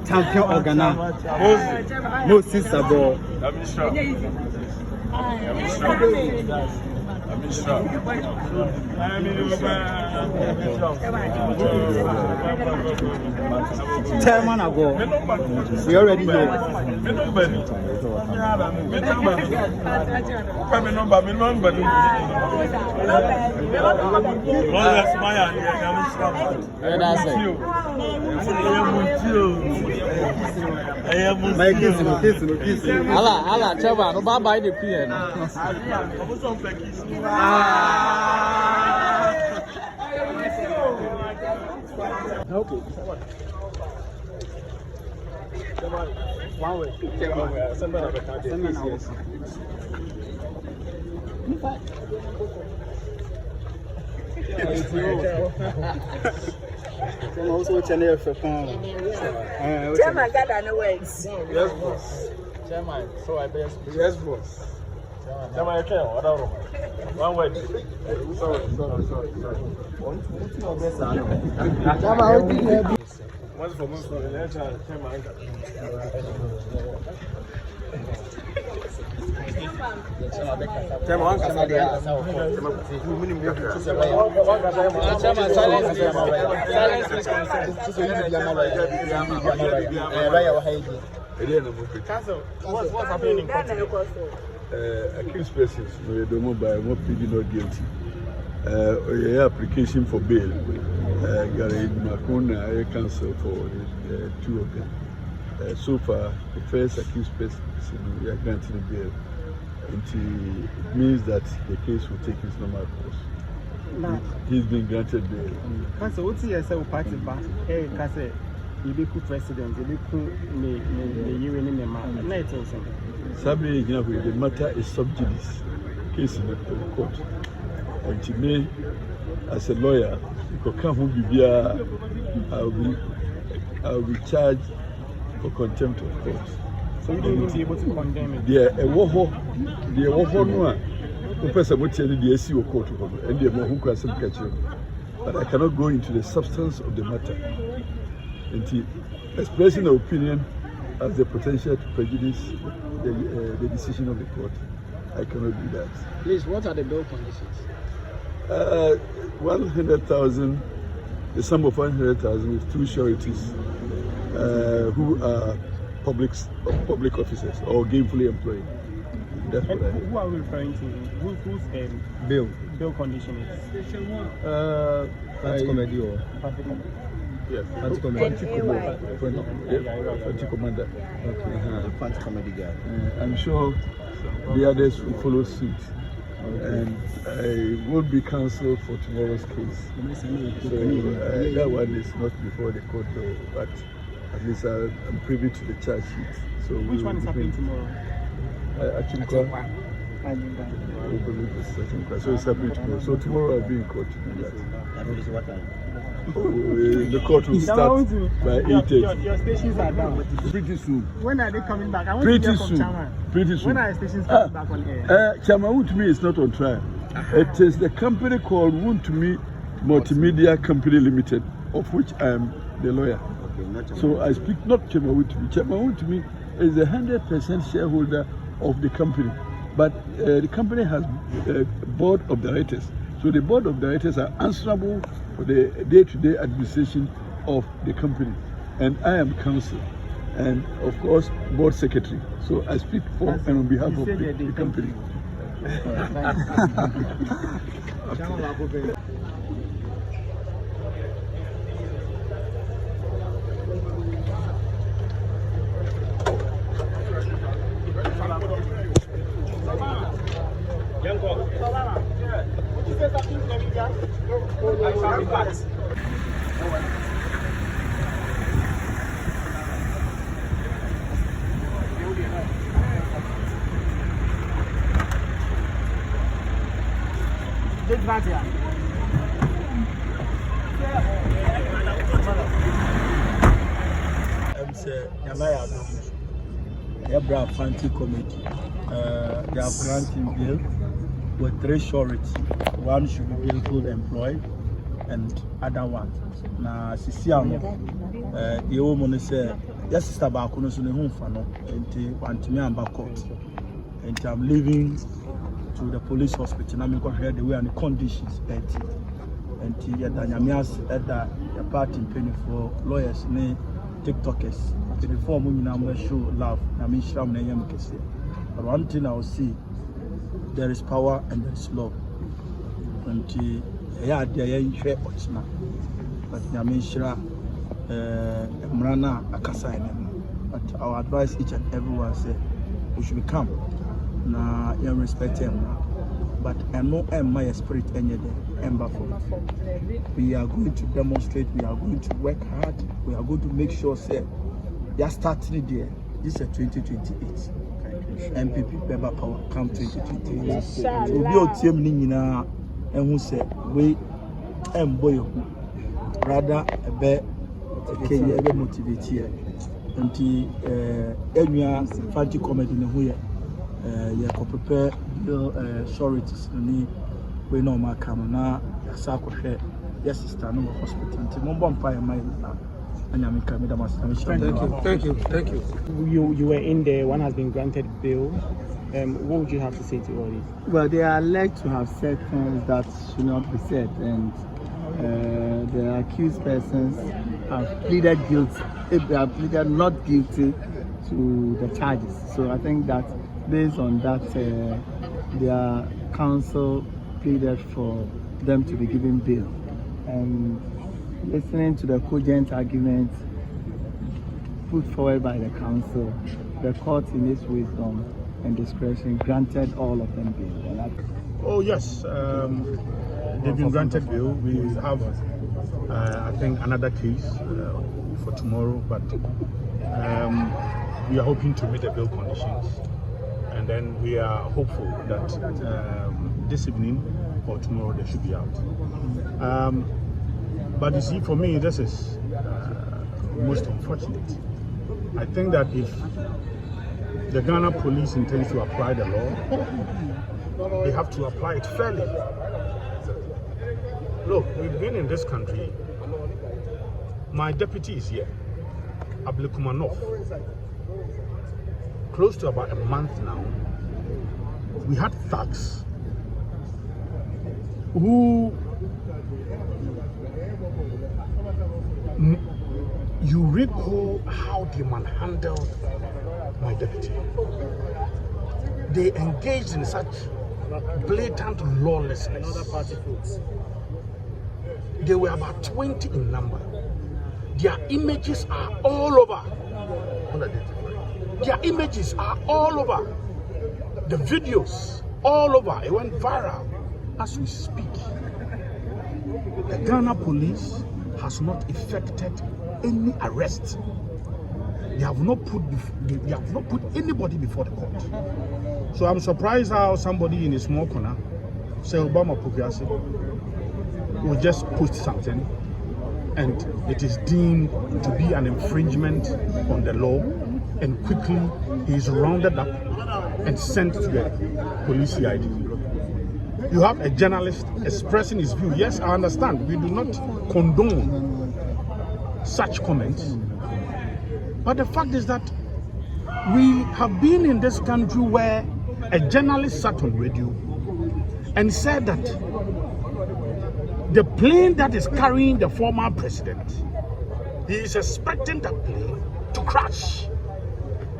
Champion organizer. Moses Sabo. Chairman ago. We already know. Allah, Chairman, no bye the PM. Okay. One way. Also, channel for Chairman got no words. Yes, boss. Chairman, so I best. Yes, boss. Chairman, I can't. One word. Sorry. Once for months, Chairman. What's happening in court? Accused persons, we don't know by what pleading not guilty. Application for bail. Gary Makuna cancel for two of them. So far, the first accused person, we are granting bail. It means that the case will take its normal course. He's been granted bail. Council, what's the SL party back? Hey, Council, you be president, you be you in the man. Sabi, the matter is sub judice. Case in the court. And to me, as a lawyer, I'll be charged for contempt of court. So you will be able to condemn it? Yeah, a war, the person would tell you the SEO court, and the Mahunka some catcher. But I cannot go into the substance of the matter. And expressing an opinion has the potential to prejudice the decision of the court. I cannot do that. Please, what are the bail conditions? 100,000, the sum of 100,000 with two sureties who are public officers or gainfully employed. That's what I who are we referring to? Who's bail condition is? Fante comedy or yes. Fante comedy. Fante commander. Okay. Fante comedy guy. I'm sure the others will follow suit. And I won't be counsel for tomorrow's case. So that one is not before the court, though, but at least I'm privy to the charge sheet. So which one is happening tomorrow? Actually, so it's happening tomorrow. So tomorrow I'll be in court to do that. The court will start by 8:30. Your stations are down. Pretty soon. When are they coming back? I want to hear from Chairman. Pretty soon. When are stations coming back on air? Chairman Wontumi is not on trial. It is the company called Wontumi Multimedia Company Limited, of which I am the lawyer. So I speak not Chairman Wontumi. Chairman Wontumi is the 100% shareholder of the company. But the company has a board of directors. So the board of directors are answerable for the day-to-day administration of the company. And I am counsel and, of course, board secretary. So I speak for and on behalf of the company. Fante committee. They are granting bill with 3 sureties. One should be gainful employed and other one. Now, Sisiano, the woman said, yes, Sister Bakuno, so the home for no, and want me and court. And I'm leaving to the police hospital. I'm going to hear the way and the conditions. And Yamias at the party penny for lawyers, TikTokers. The form women now show love. I mean, Shram Nayam Kese. But one thing I will see, there is power and there is love. And yeah, they are share now. But I mean, Shra Mrana Akasa. But our advice each and everyone say we should become na you respect him. But I know my spirit any day. We are going to demonstrate, we are going to work hard, we are going to make sure say they are starting there. This is 2028. MPP member power come 2028. We be on team nina and who say we boy rather a bit motivate here. And the Fante comedy in here. You can prepare bill sureties and we know my camera Sako share. Yes, sister, no hospital. Thank you. You were in there. One has been granted bail. What would you have to say to all this? Well, they are alleged to have said things that should not be said, and the accused persons have pleaded guilty. They have pleaded not guilty to the charges. So I think that based on that, their counsel pleaded for them to be given bail. And listening to the cogent argument put forward by the council, the court in its wisdom and discretion granted all of them bail. Oh yes, they've been granted bail. We have, I think, another case for tomorrow, but we are hoping to meet the bail conditions, and then we are hopeful that this evening or tomorrow they should be out. But you see, for me, this is most unfortunate. I think that if the Ghana police intends to apply the law, they have to apply it fairly. Look, we've been in this country. My deputy is here, Ablekumanov. Close to about a month now, we had thugs who you recall how the man handled my deputy. They engaged in such blatant lawlessness. They were about 20 in number. Their images are all over. Their images are all over. The videos all over. It went viral as we speak. The Ghana police has not effected any arrest. They have not put anybody before the court. So I'm surprised how somebody in a small corner, say Obama Pupiasi, will just post something and it is deemed to be an infringement on the law, and quickly he is rounded up and sent to the police CID. You have a journalist expressing his view. Yes, I understand. We do not condone such comments. But the fact is that we have been in this country where a journalist sat on radio and said that the plane that is carrying the former president, he is expecting that plane to crash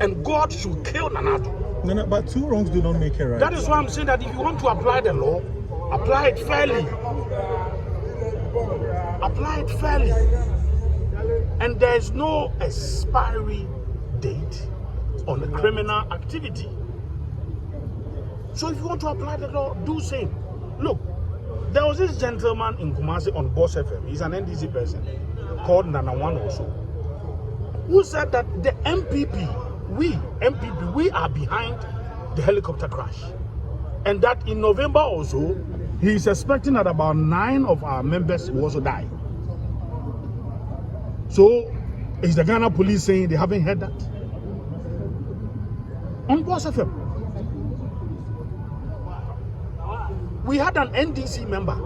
and God should kill Nanado. No, but two wrongs do not make it right. That is why I'm saying that if you want to apply the law, apply it fairly. Apply it fairly. And there is no expiry date on the criminal activity. So if you want to apply the law, do same. Look, there was this gentleman in Kumasi on Boss FM. He's an NDC person called Nanawan also, who said that the MPP, we are behind the helicopter crash. And that in November also, he is expecting that about 9 of our members will also die. So, is the Ghana police saying they haven't heard that? On Boss FM, we had an NDC member,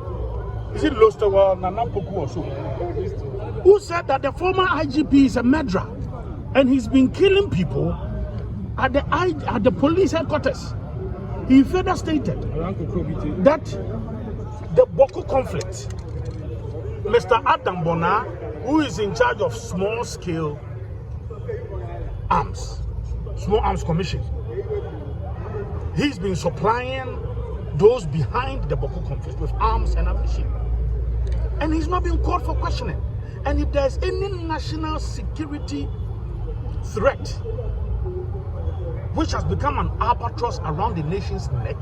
is it Lostowa Nanapoku or so, who said that the former IGP is a murderer and he's been killing people at the police headquarters. He further stated that the Boko conflict, Mr. Adam Bona, who is in charge of small-scale arms, Small Arms Commission, he's been supplying those behind the Boko conflict with arms and ammunition. And he's not being called for questioning. And if there's any national security threat which has become an albatross around the nation's neck,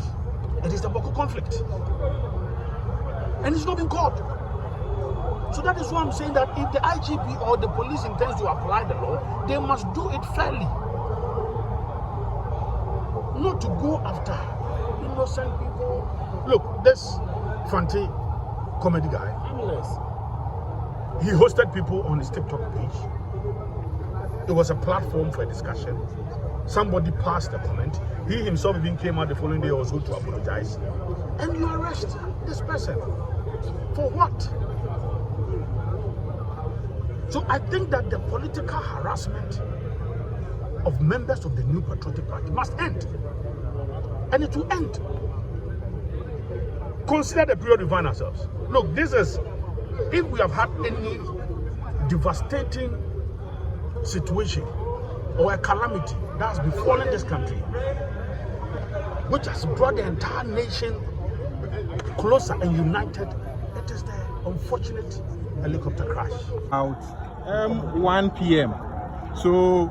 it is the Boko conflict. And it's not being caught. So that is why I'm saying that if the IGP or the police intends to apply the law, they must do it fairly. Not to go after innocent people. Look, this Fante comedy guy, he hosted people on his TikTok page. It was a platform for a discussion. Somebody passed a comment. He himself even came out the following day also to apologize. And you arrest this person. For what? So I think that the political harassment of members of the New Patriotic Party must end. And it will end. Consider the period we find ourselves. Look, this is, if we have had any devastating situation or a calamity that has befallen this country, which has brought the entire nation closer and united, it is the unfortunate helicopter crash. About 1 p.m. So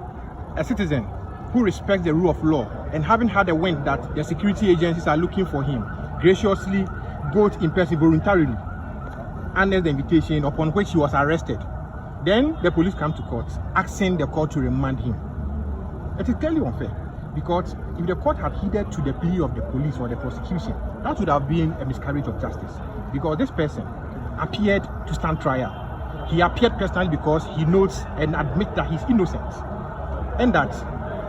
a citizen who respects the rule of law and having had a wind that the security agencies are looking for him, graciously goes in person voluntarily under the invitation upon which he was arrested. Then the police come to court, asking the court to remand him. It is clearly unfair, because if the court had heeded to the plea of the police or the prosecution, that would have been a miscarriage of justice, because this person appeared to stand trial. He appeared personally because he knows and admits that he's innocent and that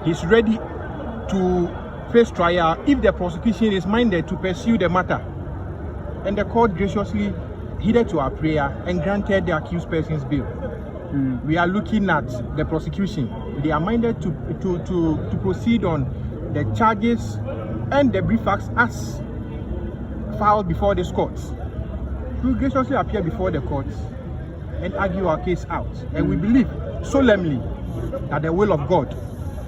he's ready to face trial if the prosecution is minded to pursue the matter. And the court graciously heeded to our prayer and granted the accused person's bail. We are looking at the prosecution. They are minded to proceed on the charges and the brief facts as filed before this court. We graciously appear before the courts and argue our case out. And we believe solemnly that the will of God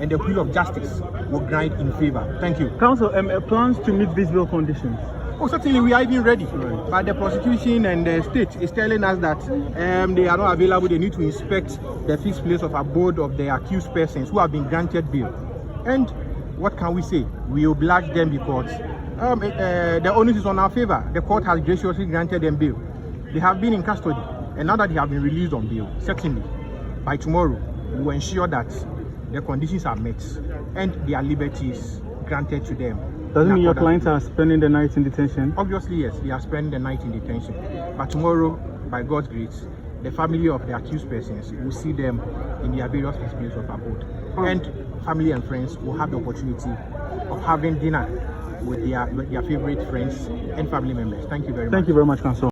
and the will of justice will grind in favor. Thank you. Council, plans to meet these bail conditions? Oh, certainly we are even ready. But the prosecution and the state is telling us that they are not available. They need to inspect the fixed place of abode of the accused persons who have been granted bail. And what can we say? We oblige them because the onus is on our favor. The court has graciously granted them bail. They have been in custody, and now that they have been released on bail, certainly by tomorrow we will ensure that the conditions are met and their liberties granted to them. Doesn't mean your clients are spending the night in detention? Obviously, yes, they are spending the night in detention. But tomorrow, by God's grace, the family of the accused persons will see them in their various places of abode. And family and friends will have the opportunity of having dinner with their favorite friends and family members. Thank you very much. Thank you very much, Council.